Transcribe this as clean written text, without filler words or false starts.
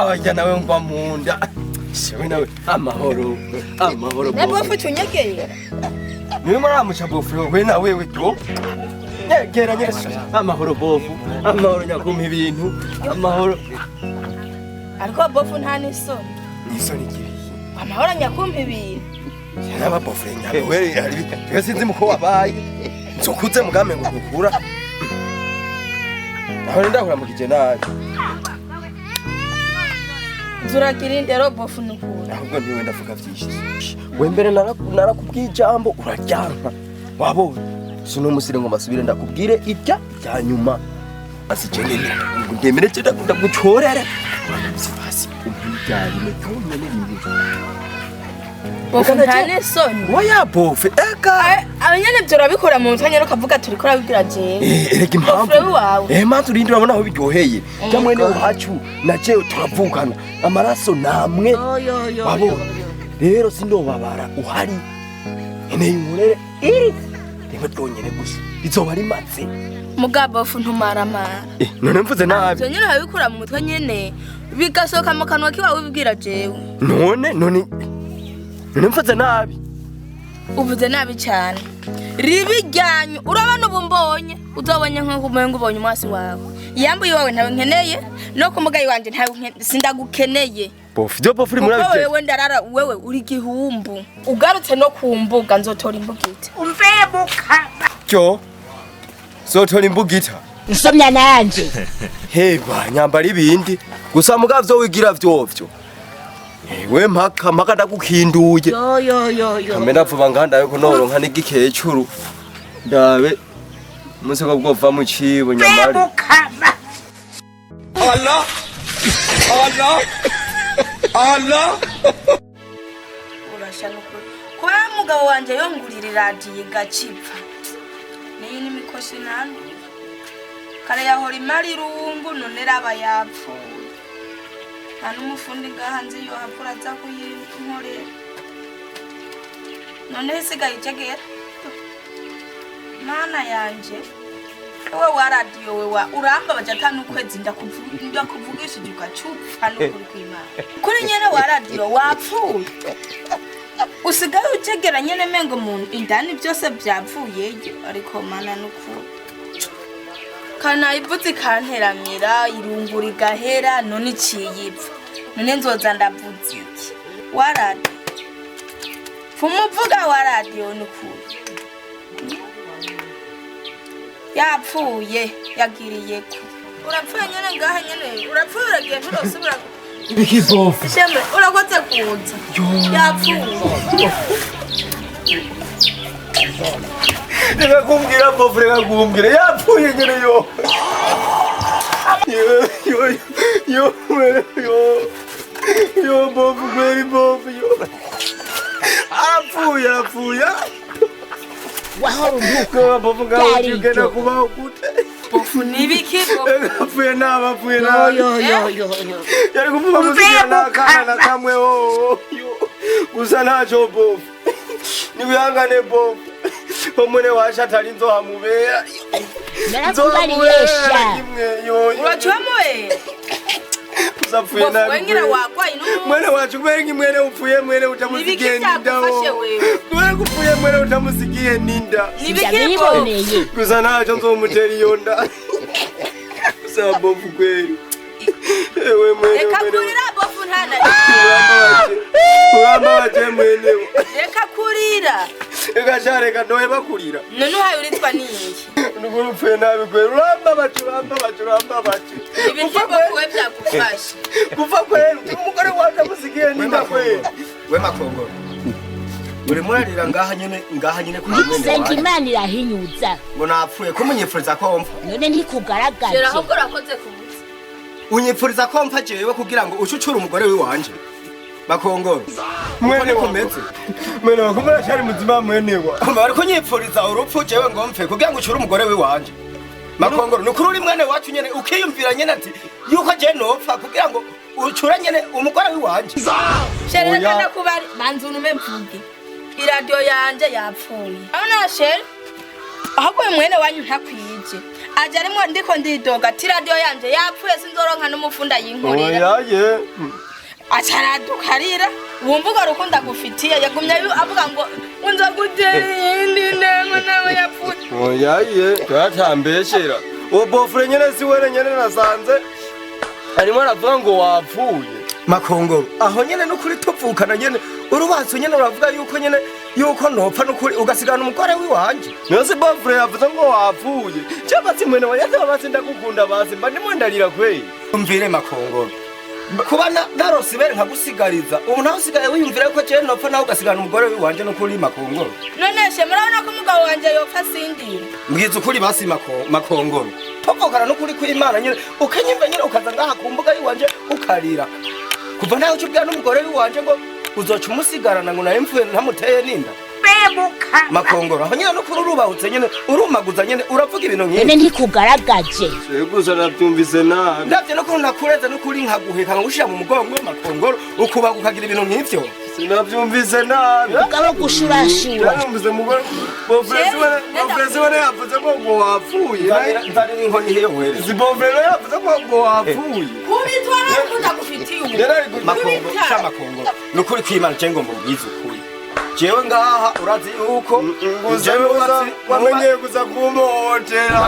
wajya nawe ngwa munda sewe nawe amahoro bofu tunyegeye niwe muramuca bofu we nawe we to nyegera nyese amahoro bofu amahoro nyakuma ibintu amahoro ariko bofu nta n'isoni nisoni kiri amahoro nyakuma ibintu yaraba bofu nyawe we ari sinzi muko wabaye nzokuze mugame ngo dukura aho ndakura mukije nabi Zurakirinde ro bofu nukura. Ahubwo niwe ndavuga vyinshi. Wembere narakubwiye ijambo urajyanka. Wabonye. Sino musire ngo masubire ndakubwire ijya cyanyuma. Asijenene ngo ndemere cyo ndagucorera. Sibasi umujyari me cyone n'ibintu. Bofu ntane soni. Oya bofu eka. Abanyene byo rabikora mu mutwe nyero kavuga turi kora bibwira je. Erega impamvu. Mantu rindi urabona aho biryoheye. Jamwe ne wacu naje turavukana. Amaraso namwe. Babo. Rero sindobabara uhari. Ene yumurere iri. Rimwe twonyene gusa. Izoba rimatse. Mugabo fu ntumaramara. None mvuze nabi. Byo nyene babikora mu mutwe nyene. Bigasoka mu kanwa kiwawe bibwira jewe. None mvuze nabi. Uvuze nabi cyane. Ribijyanyu urabana ubumbonye uzobonye nko kumenga ubonye umwasi wawe. Yambuye wawe ntawe nkeneye no kumugayi wanje ntawe sindagukeneye. Bofu byo bofu muri wewe wewe ndarara wewe uri gihumbu. Ugarutse no kumbuga nzotora imbugita. Umvebuka. Cyo. Zotora imbugita. Nsomya nanje. Heba nyambara ibindi. Gusa mugavyo wigira vyovyo. We mpaka ndagukinduye. Yo. Kamera vuba nganda yuko noronka n'igikeye cyuru. Ndabe museko bwova mu cibo nyamari. Allah. Urashanuko. Kwa mugabo wanje yongurira radiye gacipfa. Niyi ni mikoshi nandu. Kare yahora imari rungu none raba yapfuye. Hano umufundi ngahanze yo hapura za kuyinkorera. None sigaye icegera. Mana yanje. Wewe wa radio wewe uramba bajatanu kwezi ndakuvugishije ugacupfa n'ukuri kw'Imana. Kuri nyene wa radio wapfuye. Usigaye ucegera nyene mengo mu indani byose byapfuye ariko mana n'ukuri. Kana ivuze kanteramira irungura igahera none iciyipfa. None nzoza ndavuze iki? Wa radio. Fumuvuga wa radio n'ukuri. Yapfuye yagiriye ko urapfuye nyene ngaha nyene urapfuye uragiye nturosubira Ibiki bofu shembe urakoze kuza yapfuye Reka kumbwira bofu reka kumbwira yapfuye nyene yo bofu kweli bofu yo Apfuye Wahoro Nuko bofu ngaho tugenda kubaho gute bofu nibiki bofu Apfuye n'abapfuye yo. Yari kuvuga muzikira n'akana na kamwe gusa ntacyo bofu Nibihangane bofu Omune washatari nzohamubera Narakubariyesha Uracwamoye Uzapfuye nabi Wengira wakwaye Mwene wacu kubera mwene upfuye mwene utamusigiye ninda Mwene kupfuye mwene utamusigiye ninda Nibiki Gusa ntacyo nzomutera iyo nda Gusa bofu kweli Ewe mwene Reka kurira bofu ntana Uramba waje mwene Reka kurira Reka shareka ndoye bakurira None uhaye uritwa niki Nuguru upfuye nabi kweli uramba bacu Ibiki bofu we byakufasha Kuva kweli umugore waje amusigiye ninda kweli We Makongoro Uri murarira ngaha nyene ku mwene wawe Sentimani irahinyuza Ngo napfuye ko munyipfuriza ko mpfa None ntikugaragaje Shera ahubwo urakoze kubuza Unyipfuriza ko mpfa jewe kugira ngo ucucure umugore wiwanje Makongoro Mwene kometse Mwene wakumara cyari muzima mwene wa Kumva ariko nyipfuriza urupfu jewe ngo mpfe kugira ngo ucure umugore wiwanje Makongoro nukuri uri mwene wacu nyene ukiyumvira nyene ati yuko je nopfa kugira ngo ucure nyene umugore wiwanje Shera kana kubari manzunume mvuge iradio yanje yapfuye abona shera ahubwo mwene wanyu ntakwije aje arimo ndiko ndidoga ati radio yanje yapfuye sinzoronka n'umufunda yinkorera oyaye acaradukarira wumva ugo rukunda gufitiye yagumye avuga ngo unzagutera iyindi ntego nawe yapfuye oyaye twatambeshera uwo bofure nyene si were nyene nasanze arimo aravuga ngo wapfuye Makongoro aho nyene n'ukuri tupfukana nyene urubatso nyene uravuga yuko nyene yuko nopfa n'ukuri ugasigana umugore wiwanje nose bofure yavuze ngo wapfuye cyangwa se mwene wayaze babase ndagukunda base mba ndimo ndarira kweli umvire Makongoro kuba narose ibere nkagusigariza ubu nawe usigaye wiyumvira ko cyane nopfa nawe ugasigana umugore wiwanje n'ukuri Makongoro noneshe murabona ko umugabo wanje yopfa sindira mbwiza ukuri basi Makongoro tuvugana n'ukuri kw'Imana nyene ukanyimva nyene ukaza ngaha ku mbuga yiwanje ukarira kuva nawe ucubwira n'umugore wiwanje ngo uzoca umusigarana ngo nawe mfuye ntamuteye ninda bemuka Makongoro aho nyene n'ukuri urubahutse nyene urumaguza nyene uravuga ibintu nk'ibi ene ntikugaragaje gusa nabyumvise nabi ndavye n'ukuntu nakureze n'ukuri nkaguheka nkagushira mu mugongo Makongoro ukuba ukagira ibintu nk'ivyo sinavyumvise nabi ugabo gushurashura yumvise mugore bofrezi wene yavuze ngo wapfuye nzari n'inkoni heyo were si bofrezi yavuze ngo wapfuye kubitwara n'ukunda gufitiye ubu Makongoro n'ukuri kw'Imana cengo mbubwiza ukuri jewe ngaha urazi yuko jewe wamenyeye kuza kumuhotera